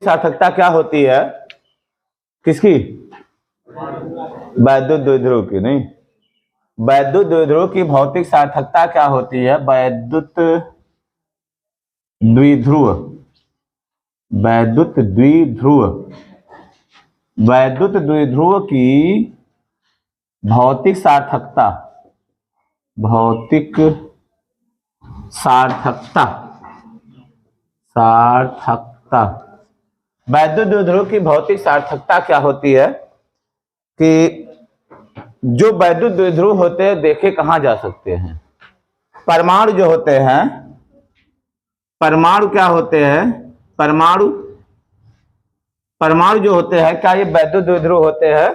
सार्थकता क्या होती है? किसकी? वैद्युत द्विध्रुव की। नहीं, वैद्युत द्विध्रुव की भौतिक सार्थकता क्या होती है? वैद्युत द्विध्रुव, वैद्युत द्विध्रुव, वैद्युत द्विध्रुव की भौतिक सार्थकता, भौतिक सार्थकता, सार्थकता, वैद्युत द्विध्रुव की भौतिक सार्थकता क्या होती है कि जो वैद्युत द्विध्रुव होते हैं देखे कहां जा सकते हैं? परमाणु जो होते हैं, परमाणु क्या होते हैं? परमाणु, परमाणु जो होते हैं क्या ये वैद्युत द्विध्रुव होते हैं?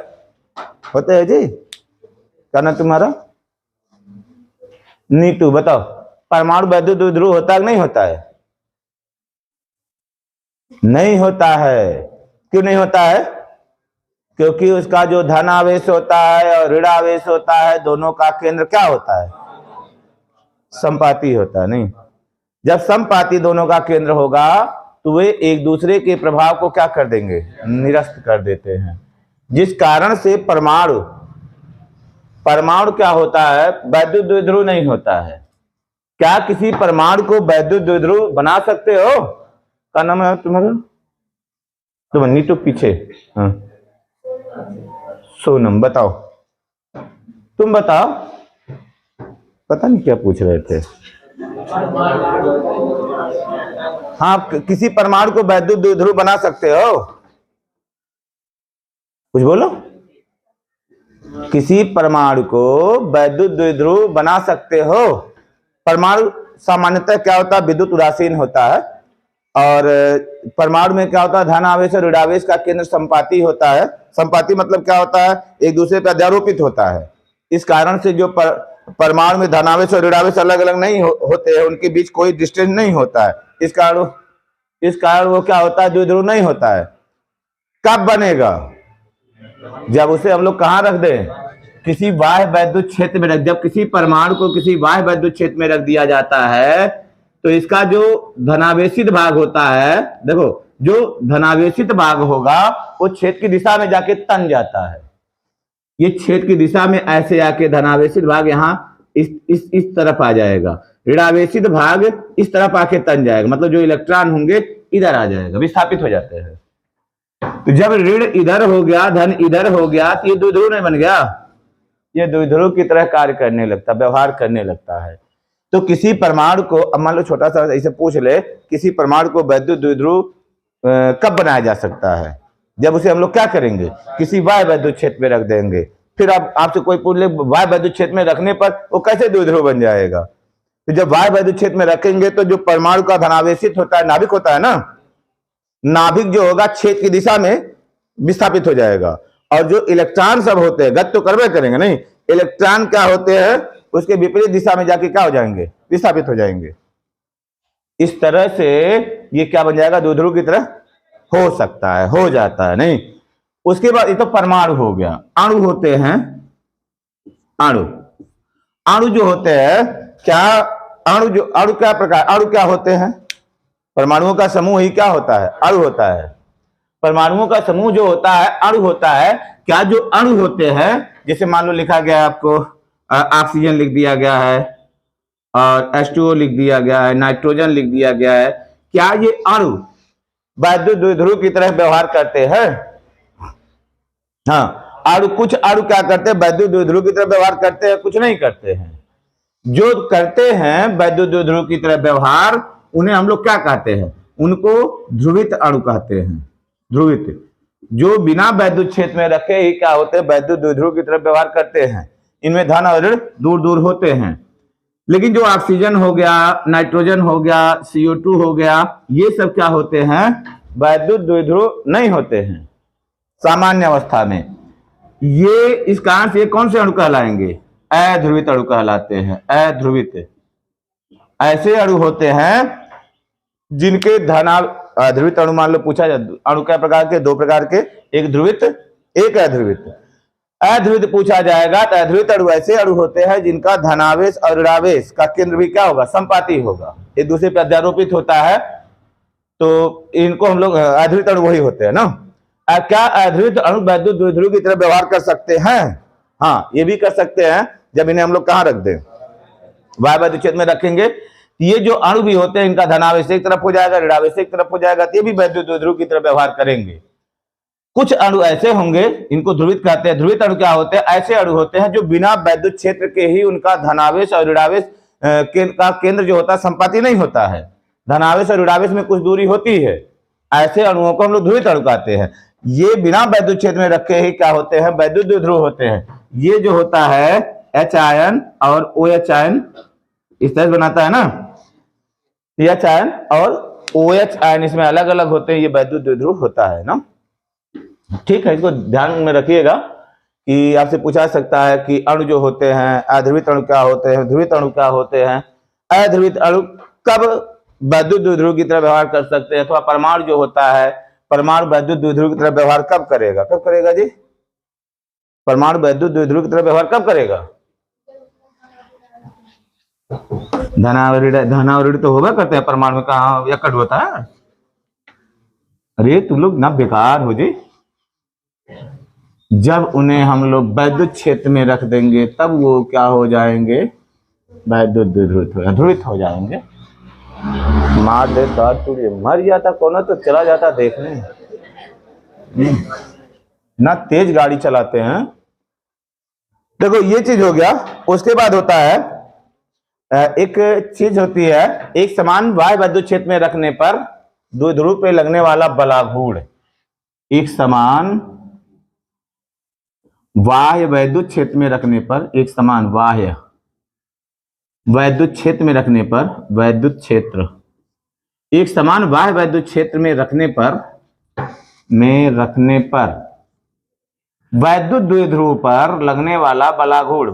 होते हैं जी। क्या ना तुम्हारा? नीतू बताओ, परमाणु वैद्युत द्विध्रुव होता है कि नहीं होता है? नहीं होता है। क्यों नहीं होता है? क्योंकि उसका जो धन आवेश होता है और ऋण आवेश होता है, दोनों का केंद्र क्या होता है? समपाती होता है। नहीं, जब समपाती दोनों का केंद्र होगा तो वे एक दूसरे के प्रभाव को क्या कर देंगे? निरस्त कर देते हैं। जिस कारण से परमाणु, परमाणु क्या होता है? वैद्युत द्विध्रुव नहीं होता है। क्या किसी परमाणु को वैद्युत द्विध्रुव बना सकते हो? क्या नाम है तुम्हारा? तुम नीतू पीछे। हाँ, सोनम बताओ, तुम बताओ। पता नहीं क्या पूछ रहे थे। हाँ, किसी परमाणु को वैद्युत द्विध्रुव बना सकते हो? कुछ बोलो। किसी परमाणु को वैद्युत द्विध्रुव बना सकते हो? परमाणु सामान्यतः क्या होता है? विद्युत उदासीन होता है। और परमाणु में क्या होता है? धन आवेश और ऋण आवेश का केंद्र संपाती होता है। संपाती मतलब क्या होता है? एक दूसरे पर अध्यारोपित होता है। इस कारण से जो परमाणु में धनावेश और ऋणावेश अलग अलग नहीं होते हैं, उनके बीच कोई डिस्टेंस नहीं होता है। इस कारण वो क्या होता है? द्विध्रुव नहीं होता है। कब बनेगा? जब उसे हम लोग कहाँ रख दें? किसी बाह्य वैद्युत क्षेत्र में रख। जब किसी परमाणु को किसी बाह्य वैद्युत क्षेत्र में रख दिया जाता है तो इसका जो धनावेशित भाग होता है, देखो जो धनावेशित भाग होगा वो क्षेत्र की दिशा में जाके तन जाता है। ये क्षेत्र की दिशा में ऐसे आके धनावेशित भाग यहाँ इस तरफ आ जाएगा, ऋणावेशित भाग इस तरफ आके तन जाएगा। मतलब जो इलेक्ट्रॉन होंगे इधर आ जाएगा, विस्थापित हो जाते हैं। तो जब ऋण इधर हो गया, धन इधर हो गया, तो ये द्विध्रुव नहीं बन गया? ये द्विध्रुव की तरह कार्य करने लगता, व्यवहार करने लगता है। तो किसी परमाणु को, अब मान लो छोटा सा ऐसे पूछ ले, किसी परमाणु को वैद्युत द्विध्रुव कब बनाया जा सकता है? जब उसे हम लोग क्या करेंगे? किसी बाह्य वैद्युत क्षेत्र में रख देंगे। फिर आपसे कोई पूछ ले बाह्य वैद्युत क्षेत्र में रखने पर वो कैसे द्विध्रुव बन जाएगा? तो जब बाह्य वैद्युत क्षेत्र में रखेंगे तो जो परमाणु का धनावेशित होता है, नाभिक होता है ना, नाभिक जो होगा क्षेत्र की दिशा में विस्थापित हो जाएगा। और जो इलेक्ट्रॉन सब होते हैं, गति तो करवे करेंगे नहीं, इलेक्ट्रॉन क्या होते हैं? उसके विपरीत दिशा में जाके क्या हो जाएंगे? विस्थापित हो जाएंगे। इस तरह से ये क्या बन जाएगा? द्विध्रुव की तरह हो सकता है, हो जाता है। नहीं, उसके बाद ये तो परमाणु हो गया। अणु होते हैं, अणु, अणु जो होते हैं क्या? अणु क्या प्रकार, अणु क्या होते हैं? परमाणुओं का समूह ही क्या होता है? अणु होता है। परमाणुओं का समूह जो होता है अणु होता है। क्या जो अणु होते हैं, जैसे मान लो लिखा गया है आपको, ऑक्सीजन लिख दिया गया है और H2O लिख दिया गया है, नाइट्रोजन लिख दिया गया है, क्या ये अणु वैद्युत द्विध्रुव की तरह व्यवहार करते हैं? हाँ, अणु, कुछ अणु क्या करते हैं? वैद्युत द्विध्रुव की तरह व्यवहार करते हैं, कुछ नहीं करते हैं। जो करते हैं वैद्युत द्विध्रुव की तरह व्यवहार, उन्हें हम लोग क्या कहते हैं? उनको ध्रुवित अणु कहते हैं। ध्रुवित, जो बिना वैद्युत क्षेत्र में रखे ही क्या होते हैं? वैद्युत द्विध्रुव की तरह व्यवहार करते हैं। इनमें धन और ऋण दूर दूर होते हैं। लेकिन जो ऑक्सीजन हो गया, नाइट्रोजन हो गया, CO2 हो गया, ये सब क्या होते हैं? वैद्युत द्विध्रुव नहीं होते हैं सामान्य अवस्था में। ये इस कारण से कौन से अणु कहलाएंगे? अध्रुवित अणु कहलाते हैं। अध्रुवित ऐसे अणु होते हैं जिनके ध्रुवित अणु, मान लो पूछा जाए अणु क्या प्रकार के? दो प्रकार के, एक ध्रुवित एक अध्रुवित। अध्रुवित पूछा जाएगा तो अध्रुवित अणु ऐसे अणु होते हैं जिनका धनावेश और ऋणावेश का केंद्र भी क्या होगा? संपाती होगा, एक दूसरे पर अध्यारोपित होता है। तो इनको हम लोग अध्रुवित अणु वही होते हैं ना। क्या अध्रुवित अणु वैद्युत द्विध्रुव की तरह व्यवहार कर सकते हैं? हाँ, ये भी कर सकते हैं। जब इन्हें हम लोग कहाँ रख दें, वाय वैद्युत क्षेत्र में रखेंगे, ये जो अणु भी होते हैं इनका धनावेश एक तरफ हो जाएगा, ऋणावेश एक तरफ हो जाएगा, तो ये भी वैद्युत द्विध्रुव की तरह व्यवहार करेंगे। कुछ अणु ऐसे होंगे, इनको ध्रुवित कहते हैं। ध्रुवित अणु क्या होते हैं? ऐसे अणु होते हैं जो बिना वैद्युत क्षेत्र के ही उनका धनावेश और ऋणावेश का केंद्र जो होता है संपाती नहीं होता है, धनावेश और ऋणावेश में कुछ दूरी होती है। ऐसे अणुओं को हम लोग ध्रुवित अणु कहते हैं। ये बिना वैद्युत क्षेत्र में रखे ही क्या होते हैं? वैद्युत द्विध्रुव होते हैं। ये जो होता है H आयन और OH आयन इस तरह बनाता है ना, H आयन और OH आयन इसमें अलग अलग होते हैं, ये वैद्युत द्विध्रुव होता है ना। ठीक है, इसको ध्यान में रखिएगा कि आपसे पूछा सकता है कि अणु जो होते हैं, अध्रुवित अणु क्या होते हैं, ध्रुवित अणु क्या होते हैं, अध्रुवित अणु कब वैद्युत द्विध्रुव की तरह व्यवहार कर सकते हैं, अथवा परमाणु जो होता है, परमाणु वैद्युत द्विध्रुव की तरह व्यवहार कब करेगा? कब करेगा जी? परमाणु वैद्युत द्विध्रुव की तरह व्यवहार कब करेगा? धनावृत तो होगा करते हैं परमाणु में, कहाँ एकट होता है? अरे तुम लोग ना बेकार हो जी। जब उन्हें हम लोग वैद्युत क्षेत्र में रख देंगे तब वो क्या हो जाएंगे? वैद्युत ध्रुवित हो जाएंगे। मार देता तू, मर जाता कौन तो चला जाता देखने। ना तेज गाड़ी चलाते हैं। देखो ये चीज हो गया। उसके बाद होता है एक चीज होती है, एक समान वाय वैद्युत क्षेत्र में रखने पर द्विध्रुव पे लगने वाला बलाघूर्ण। एक समान बाह्य वैद्युत क्षेत्र में रखने पर, एक समान बाह्य वैद्युत क्षेत्र में रखने पर, वैद्युत क्षेत्र एक समान बाह्य वैद्युत क्षेत्र में रखने पर वैद्युत द्विध्रुव पर लगने वाला बलाघूर्ण,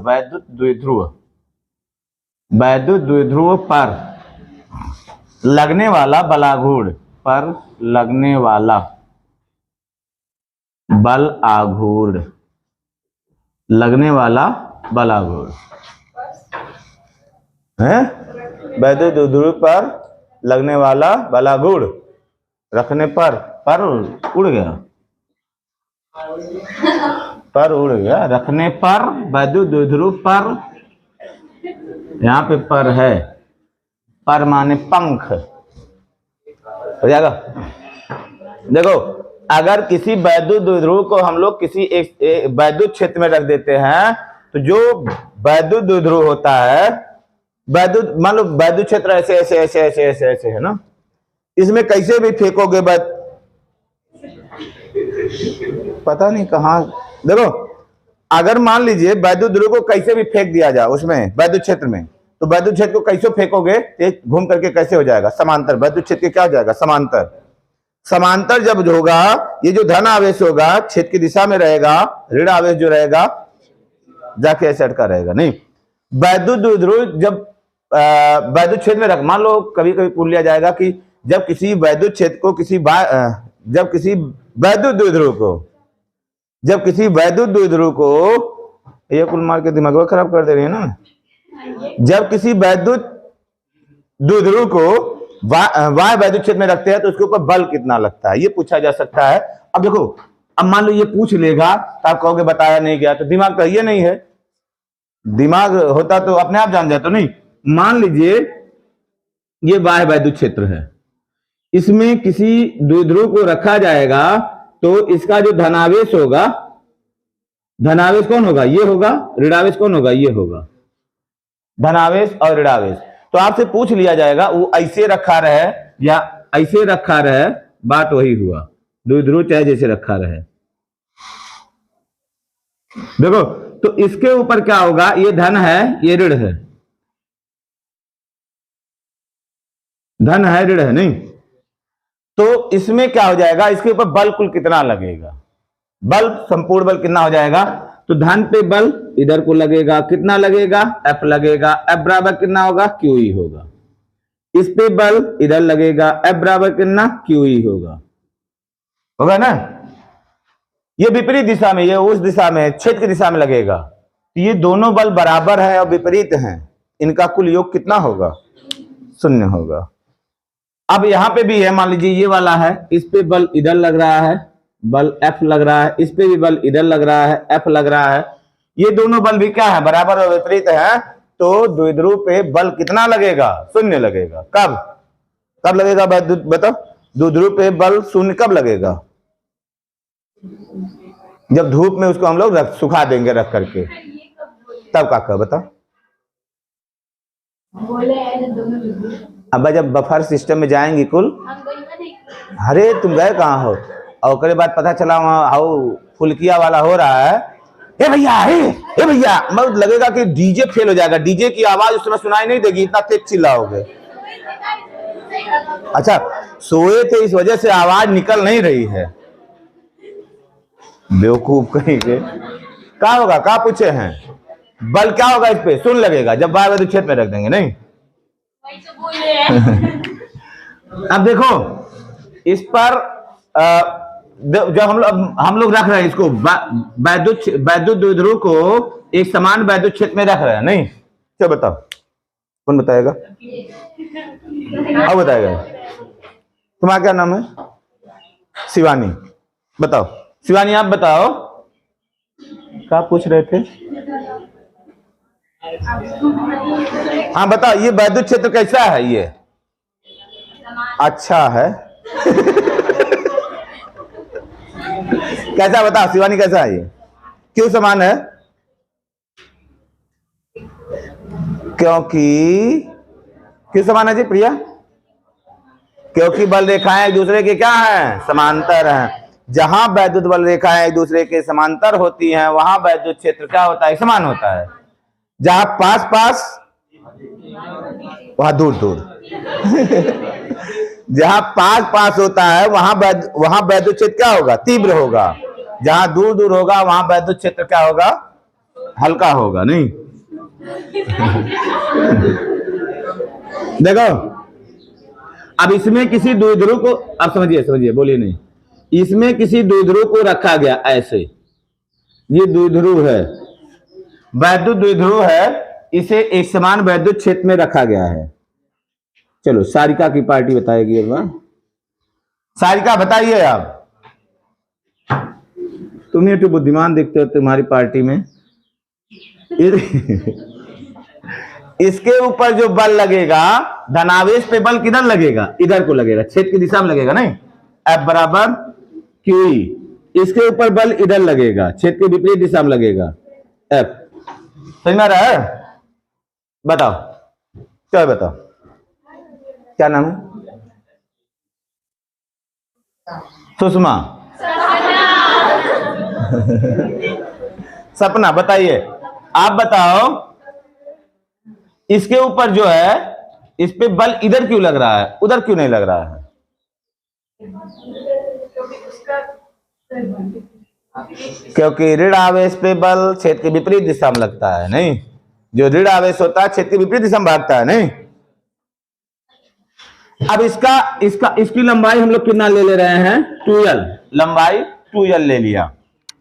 वैद्युत द्विध्रुव पर लगने वाला बलाघूर्ण, पर लगने वाला बल आघूर्ण, लगने वाला बलाघूर्ण है। वैद्युत द्विध्रुव पर लगने वाला बलाघूर्ण रखने पर उड़ गया, पर उड़ गया, रखने पर वैद्युत द्विध्रुव पर, यहाँ पे पर है, पर माने पंख हो जाएगा। देखो अगर किसी वैद्युत द्विध्रुव को हम लोग किसी एक वैद्युत क्षेत्र में रख देते हैं तो जो वैद्युत द्विध्रुव होता है, वैद्युत मान लो वैद्युत क्षेत्र ऐसे ऐसे ऐसे ऐसे ऐसे ऐसे है ना, इसमें कैसे भी फेंकोगे पता नहीं कहाँ। देखो अगर मान लीजिए वैद्युत ध्रुव को कैसे भी फेंक दिया जाए उसमें वैद्युत क्षेत्र में, तो वैद्युत क्षेत्र को कैसे फेंकोगे? घूम करके कैसे हो जाएगा? समांतर। वैद्युत क्षेत्र क्या हो जाएगा? समांतर। समांतर जब होगा, ये जो धन आवेश होगा क्षेत्र की दिशा में रहेगा, ऋण आवेश जो रहेगा जाके ऐसे अटका रहेगा। नहीं, वैद्युत द्विध्रुव जब वैद्युत क्षेत्र में रख, मान लो कभी कभी पूछ लिया जाएगा कि जब किसी वैद्युत क्षेत्र को जब किसी वैद्युत द्विध्रुव को ये कुल मार के दिमाग खराब कर दे रही है ना। जब किसी वैद्युत द्विध्रुव को वाय वैद्युत क्षेत्र में रखते हैं तो उसके ऊपर बल कितना लगता है, ये पूछा जा सकता है। अब देखो, अब मान लो ये पूछ लेगा तो आप कहोगे बताया नहीं गया, तो दिमाग तो ये नहीं है। दिमाग होता तो अपने आप जान जाता। नहीं, मान लीजिए ये वाय वैद्युत क्षेत्र है, इसमें किसी द्विध्रुव को रखा जाएगा तो इसका जो धनावेश होगा, धनावेश कौन होगा? ये होगा। ऋणावेश कौन होगा? ये होगा। धनावेश और ऋणावेश। तो आपसे पूछ लिया जाएगा वो ऐसे रखा रहे या ऐसे रखा रहे, बात वही हुआ। द्विध्रुव चाहे जैसे रखा रहे। देखो तो इसके ऊपर क्या होगा? ये धन है, ये ऋण है, धन है ऋण है। नहीं, तो इसमें क्या हो जाएगा? इसके ऊपर बल कुल कितना लगेगा? बल, संपूर्ण बल कितना हो जाएगा? तो धन पे बल इधर को लगेगा, कितना लगेगा? F लगेगा। F बराबर कितना होगा? QE होगा। इस पे बल इधर लगेगा, F बराबर कितना? QE होगा ना। ये विपरीत दिशा में, ये उस दिशा में, क्षेत्र की दिशा में लगेगा। ये दोनों बल बराबर है और विपरीत हैं, इनका कुल योग कितना होगा? 0 होगा। अब यहाँ पे भी है, मान लीजिए ये वाला है, इस पे बल इधर लग रहा है, बल F लग रहा है, इस पे भी बल इधर लग रहा है, F लग रहा है। ये दोनों बल भी क्या है, बराबर और विपरीत है, तो द्विध्रुव पे बल कितना लगेगा, शून्य लगेगा। कब कब लगेगा बताओ, द्विध्रुव पे बल शून्य कब लगेगा, जब धूप में उसको हम लोग सुखा देंगे रख करके, तब का कब बताओ। अब जब बफर सिस्टम में जाएंगी कुल, अरे तुम गए कहाँ हो, और उसके बाद पता चला वहाँ हाउ फुलकिया वाला हो रहा है, ए भैया ए भैया, मतलब लगेगा कि डीजे फेल हो जाएगा, डीजे की आवाज उस समय सुनाई नहीं देगी, इतना तेज चिल्लाओगे। अच्छा, सोए थे इस वजह से आवाज निकल नहीं रही है, बेवकूफ कहीं के। क्या होगा, क्या पूछे हैं, बल क्या होगा इस पे, शून्य लगेगा जब बार बार क्षेत्र में रख देंगे, नहीं। अब देखो इस पर जो हम लोग रख रहे हैं इसको, वैद्युत द्विध्रुव को एक समान वैद्युत क्षेत्र में रख रहे हैं, नहीं। क्या बताओ, कौन बताएगा, अब बताएगा। तुम्हारा क्या नाम है, शिवानी, बताओ शिवानी, आप बताओ क्या पूछ रहे थे। हाँ बताओ, ये वैद्युत क्षेत्र कैसा है, ये अच्छा है। कैसा, बताओ शिवानी कैसा है ये, क्यों समान है, क्यों समान है जी प्रिया, क्योंकि बल रेखाएं एक दूसरे के क्या हैं, समांतर हैं। जहां वैद्युत बल रेखाएं एक दूसरे के समांतर होती हैं वहां वैद्युत क्षेत्र क्या होता है, समान होता है। जहां पास पास वहां दूर दूर। जहां पास पास होता है वहां वैद्युत क्षेत्र क्या होगा, तीव्र होगा। जहां दूर दूर होगा वहां वैद्युत क्षेत्र क्या होगा, हल्का होगा, नहीं। देखो अब इसमें किसी द्विध्रुव को, आप समझिए बोलिए नहीं, इसमें किसी द्विध्रुव को रखा गया ऐसे, ये द्विध्रुव है, वैद्युत द्विध्रुव है, इसे एक समान वैद्युत क्षेत्र में रखा गया है। चलो सारिका की पार्टी बताएगी एक बार, सारिका बताइए आप, तुम्हें तो बुद्धिमान दिखते हो तुम्हारी पार्टी में। इसके ऊपर जो बल लगेगा, धनावेश पे बल किधर लगेगा, इधर को लगेगा, क्षेत्र की दिशा में लगेगा, नहीं। F बराबर QE, इसके ऊपर बल इधर लगेगा, क्षेत्र के विपरीत दिशा में लगेगा, F। समझ में आ रहा है, बताओ क्या, बताओ क्या नाम है, सुषमा, सपना, बताइए आप बताओ, इसके ऊपर जो है इस पे बल इधर क्यों लग रहा है, उधर क्यों नहीं लग रहा है, क्योंकि ऋण आवेश पे बल क्षेत्र के विपरीत दिशा में लगता है, नहीं। जो ऋण आवेश होता है क्षेत्र के विपरीत दिशा में भागता है, नहीं। अब इसकी लंबाई हम लोग कितना ले रहे हैं, 2L, लंबाई 2L ले लिया।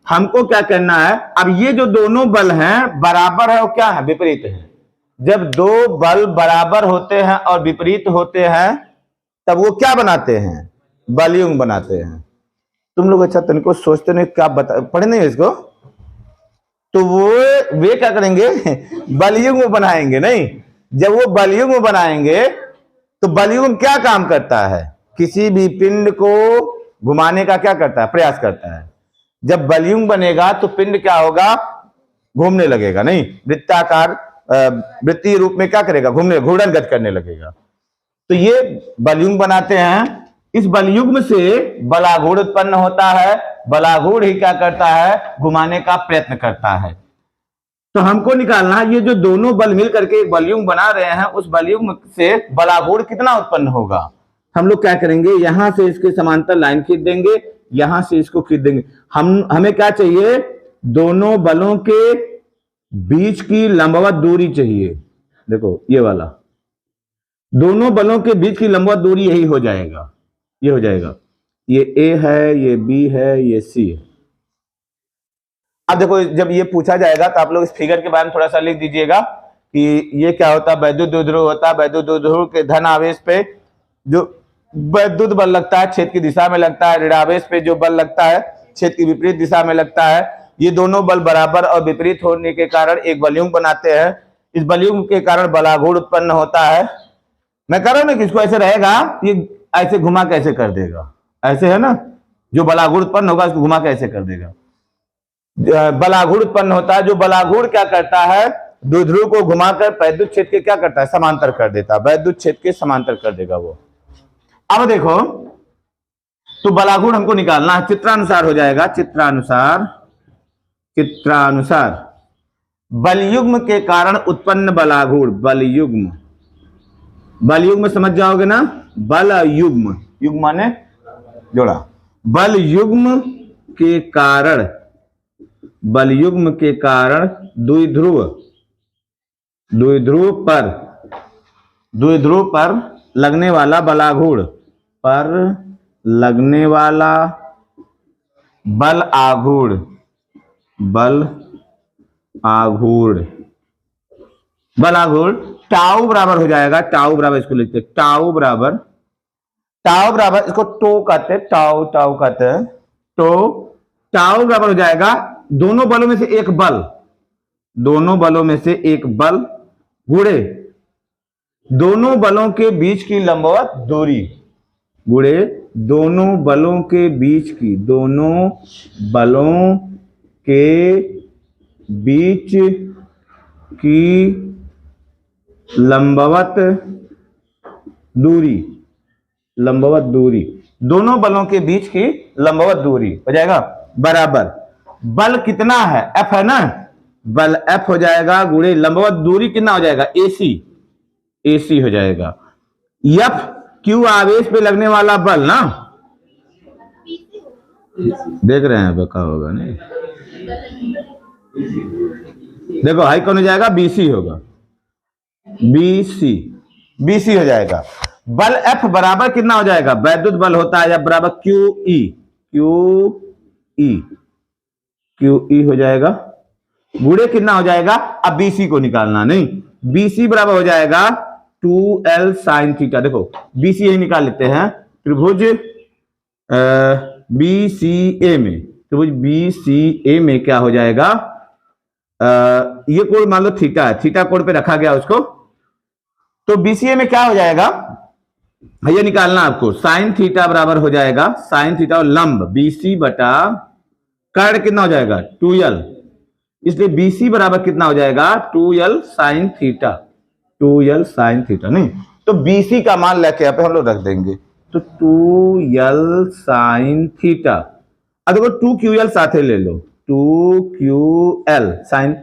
हमको क्या करना है, अब ये जो दोनों बल हैं बराबर है और क्या है, विपरीत है। जब दो बल बराबर होते हैं और विपरीत होते हैं तब वो क्या बनाते हैं, बलयुग्म बनाते हैं। तुम लोग अच्छा तनिको सोचते नहीं, क्या पढ़े नहीं इसको, तो वे क्या करेंगे, बलयुग्म बनाएंगे, नहीं। जब वो बलयुग्म बनाएंगे तो बलयुग्म क्या काम करता है, किसी भी पिंड को घुमाने का क्या करता है, प्रयास करता है। जब बलयुग्म बनेगा तो पिंड क्या होगा, घूमने लगेगा, नहीं, वृत्ताकार वृत्तीय रूप में क्या करेगा, घूर्णन गति करने लगेगा। तो ये बलयुग्म बनाते हैं। इस बलयुग्म से बलाघूर्ण उत्पन्न होता है, बलाघूर्ण ही क्या करता है, घुमाने का प्रयत्न करता है। तो हमको निकालना है ये जो दोनों बल मिल करके एक बलयुग्म बना रहे हैं, उस बलयुग्म से बलाघूर्ण कितना उत्पन्न होगा। हम लोग क्या करेंगे, यहां से इसके समांतर लाइन खींच देंगे, यहां से इसको खींच देंगे। हमें क्या चाहिए, दोनों बलों के बीच की लंबवत दूरी चाहिए। देखो ये वाला, दोनों बलों के बीच की लंबवत दूरी यही हो जाएगा, ये हो जाएगा, ये A है, ये B है, ये C है। अब देखो जब ये पूछा जाएगा तो आप लोग इस फिगर के बारे में थोड़ा सा लिख दीजिएगा कि ये क्या होता है, वैद्युत द्विध्रुव होता है। वैद्युत द्विध्रुव के धन आवेश पे जो वैद्युत बल लगता है छेद की दिशा में लगता है, ऋणावेश पे जो बल लगता है छेद की विपरीत दिशा में लगता है। ये दोनों बल बराबर और विपरीत होने के कारण एक बलयुग्म बनाते हैं। इस बलयुग्म के कारण बलाघूर्ण उत्पन्न होता है। मैं कह रहा हूं ना कि इसको ऐसे रहेगा, ये ऐसे घुमा कैसे कर देगा, ऐसे है ना, जो बलाघूर्ण उत्पन्न होगा इसको घुमा कैसे कर देगा, बलाघूर्ण उत्पन्न होता है। जो बलाघूर्ण क्या करता है, द्विध्रुव को घुमाकर वैद्युत क्षेत्र के क्या करता है, समांतर कर देता है, वैद्युत क्षेत्र के समांतर कर देगा वो। अब देखो, तो बलाघूर्ण हमको निकालना है, चित्रानुसार हो जाएगा, चित्रानुसार बलयुग्म के कारण उत्पन्न बलाघूर्ण, बलयुग्म समझ जाओगे ना, बलयुग्म, युग्म माने जोड़ा, बलयुग्म के कारण द्विध्रुव पर लगने वाला बलाघूर्ण, बलाघूर्ण टाउ बराबर हो जाएगा, टाउ बराबर इसको लिखते टाउ बराबर इसको टो कहते हैं, टाउ कहते हैं, तो टाउ बराबर हो जाएगा दोनों बलों में से एक बल गुणे दोनों बलों के बीच की लंबवत दूरी, दोनों बलों के बीच की लंबवत दूरी, दोनों बलों के बीच की लंबवत दूरी हो जाएगा बराबर, बल कितना है, F है ना, बल F हो जाएगा गुणे लंबवत दूरी कितना हो जाएगा, AC हो जाएगा। F Q आवेश पे लगने वाला बल ना, देख रहे हैं बका होगा नहीं, देखो हाई कौन हो जाएगा, BC होगा, BC हो जाएगा। बल F बराबर कितना हो जाएगा, वैद्युत बल होता है या बराबर QE हो जाएगा, गुणे कितना हो जाएगा, अब BC को निकालना नहीं, BC बराबर हो जाएगा 2L sin थीटा। देखो BC यही निकाल लेते हैं, त्रिभुज BCA में क्या हो जाएगा, ये कोण मान लो थीटा है, थीटा कोण पे रखा गया उसको, तो BCA में क्या हो जाएगा, ये निकालना आपको, साइन थीटा बराबर हो जाएगा, साइन थीटा और लंब BC बटा कर्ण कितना हो जाएगा 2L, इसलिए BC बराबर कितना हो जाएगा 2L साइन थीटा, नहीं, तो BC का मान लेके यहाँ पे हम लोग रख देंगे, तो 2L साइन थीटा। अब देखो 2QL साथे ले लो, 2QL साइन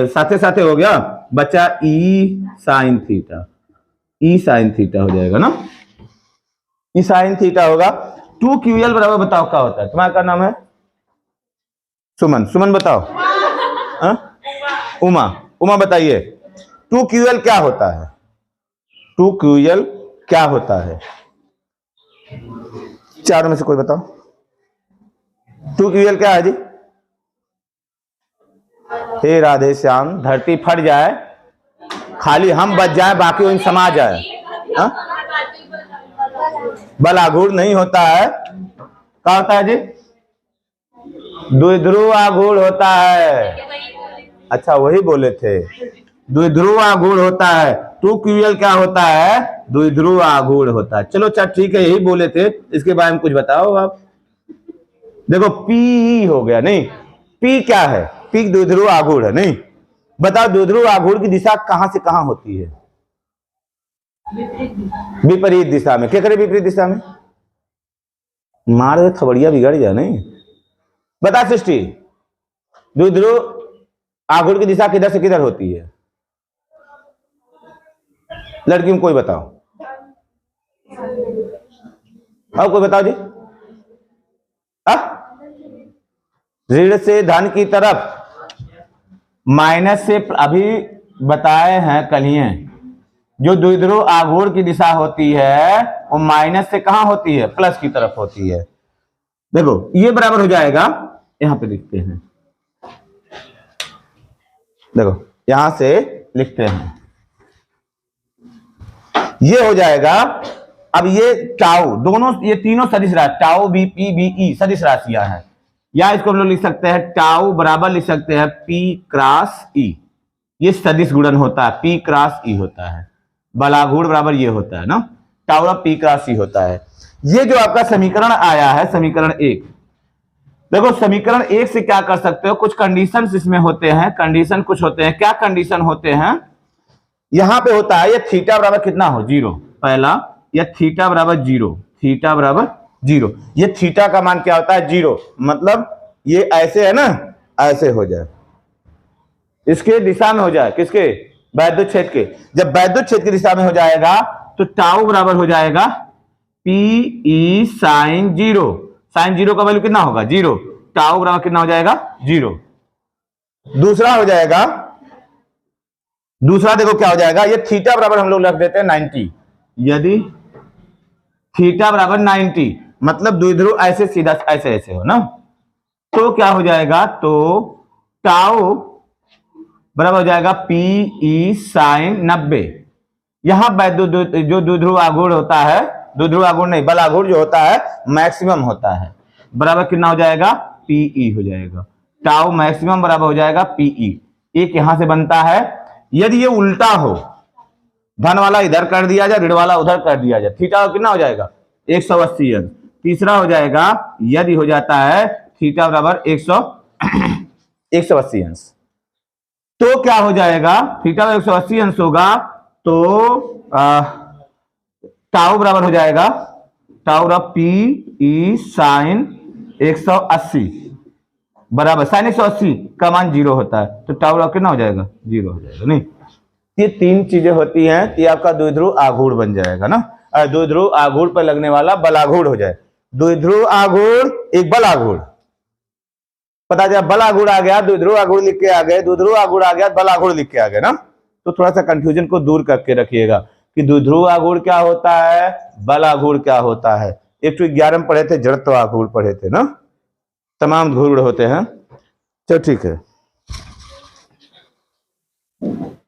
साथे हो गया, बचा E साइन थीटा हो जाएगा ना, E साइन थीटा होगा। 2QL बराबर बताओ क्या होता है, तुम्हारा क्या नाम है, सुमन बताओ, उमा बताइए 2QL क्या होता है, 2QL क्या होता है, चारों में से कोई बताओ 2QL क्या है जी, हे राधे श्याम, धरती फट जाए, खाली हम बच जाए, बाकी उन समा जाए, बलाघूर्ण नहीं होता है, क्या होता है जी, द्विध्रुव आघूर्ण होता है, अच्छा वही बोले थे, द्विध्रुव आघूर्ण होता है, 2QL क्या होता है, द्विध्रुव आघूर्ण होता है। चलो अच्छा ठीक है, यही बोले थे, इसके बारे में कुछ बताओ आप। देखो P हो गया, नहीं P क्या है, P द्विध्रुव आघूर्ण है, नहीं, बताओ द्विध्रुव आघूर्ण की दिशा कहां से कहां होती है, विपरीत दिशा में, क्या करे विपरीत दिशा में, मार दे थबड़िया बिगड़ जाए, नहीं, बता सृष्टि, द्विध्रुव आघूर्ण की दिशा किधर से किधर होती है, लड़की में कोई बताओ, और कोई बताओ जी, ऋण से धन की तरफ, माइनस से, अभी बताए हैं कलिए, जो द्विध्रुव आघूर्ण की दिशा होती है वो माइनस से कहां होती है, प्लस की तरफ होती है। देखो ये बराबर हो जाएगा, यहां पे लिखते हैं, देखो यहां से लिखते हैं, ये हो जाएगा अब ये टाउ दोनों, ये तीनों सदिश राशि, tau B P B E सदिश राशियां हैं, या इसको हम लोग लिख सकते हैं टाउ बराबर लिख सकते हैं पी क्रॉस ई, ये सदिश गुणन होता है, पी क्रॉस ई होता है, बलाघूर्ण बराबर ये होता है ना, टाउ ऑफ पी क्रॉस ई होता है। ये जो आपका समीकरण आया है समीकरण 1, देखो समीकरण 1 से क्या कर सकते हो, कुछ कंडीशंस इसमें होते हैं, कंडीशन कुछ होते हैं, क्या कंडीशन होते हैं, यहां पे होता है ये थीटा बराबर कितना हो 0, पहला, या थीटा बराबर 0, थीटा बराबर 0, ये थीटा का मान क्या होता है 0, मतलब ये ऐसे है ना, ऐसे हो जाए, इसके दिशा में हो जाए, किसके, वैद्युत क्षेत्र के, जब वैद्युत क्षेत्र की दिशा में हो जाएगा तो टाउ बराबर हो जाएगा पी ई साइन 0, साइन 0 का वैल्यू कितना होगा 0, टाउ बराबर कितना हो जाएगा 0। दूसरा हो जाएगा, दूसरा देखो क्या हो जाएगा, ये थीटा बराबर हम लोग रख देते हैं 90, यदि थीटा बराबर 90 मतलब द्विध्रुव ऐसे सीधा ऐसे ऐसे हो ना, तो क्या हो जाएगा, तो टाउ बराबर हो जाएगा पी ई साइन 90, यहां जो द्विध्रुव आघूर्ण होता है, द्विध्रुव आघूर्ण नहीं बलाघूर्ण जो होता है मैक्सिमम होता है, बराबर कितना हो जाएगा पीई हो जाएगा, टाउ मैक्सिमम बराबर हो जाएगा पीई, एक यहां से बनता है। यदि ये उल्टा हो, धन वाला इधर कर दिया जाए, ऋण वाला उधर कर दिया जाए, थीटा कितना हो जाएगा 180 अंश। तीसरा हो जाएगा यदि हो जाता है थीटा बराबर 180 अंश, तो क्या हो जाएगा, थीटा 180 अंश होगा तो टाउ बराबर हो जाएगा, टाउ बराबर पी ई साइन 180 बराबर, साइन 180 का मान 0 होता है, तो टाउ बराबर कितना हो जाएगा 0 हो जाएगा। नहीं, ये तीन चीजें होती हैं, ये आपका द्विध्रुव आघूर्ण बन जाएगा ना, द्विध्रुव आघूर्ण पर लगने वाला बलाघूर्ण हो जाए, द्विध्रुव आघूर्ण एक बलाघूर्ण, पता चला बलाघूर्ण आ गया, द्विध्रुव आघूर्ण लिख के आ गए, द्विध्रुव आघूर्ण आ गया, बलाघूर्ण लिख के आ गए ना, तो थोड़ा सा कंफ्यूजन को दूर करके रखिएगा कि द्विध्रुव आघूर्ण क्या होता है, बलाघूर्ण क्या होता है। 111 में पढ़े थे, जड़त्व आघूर्ण पढ़े थे ना, तमाम घूर्ण होते हैं। चलो ठीक है।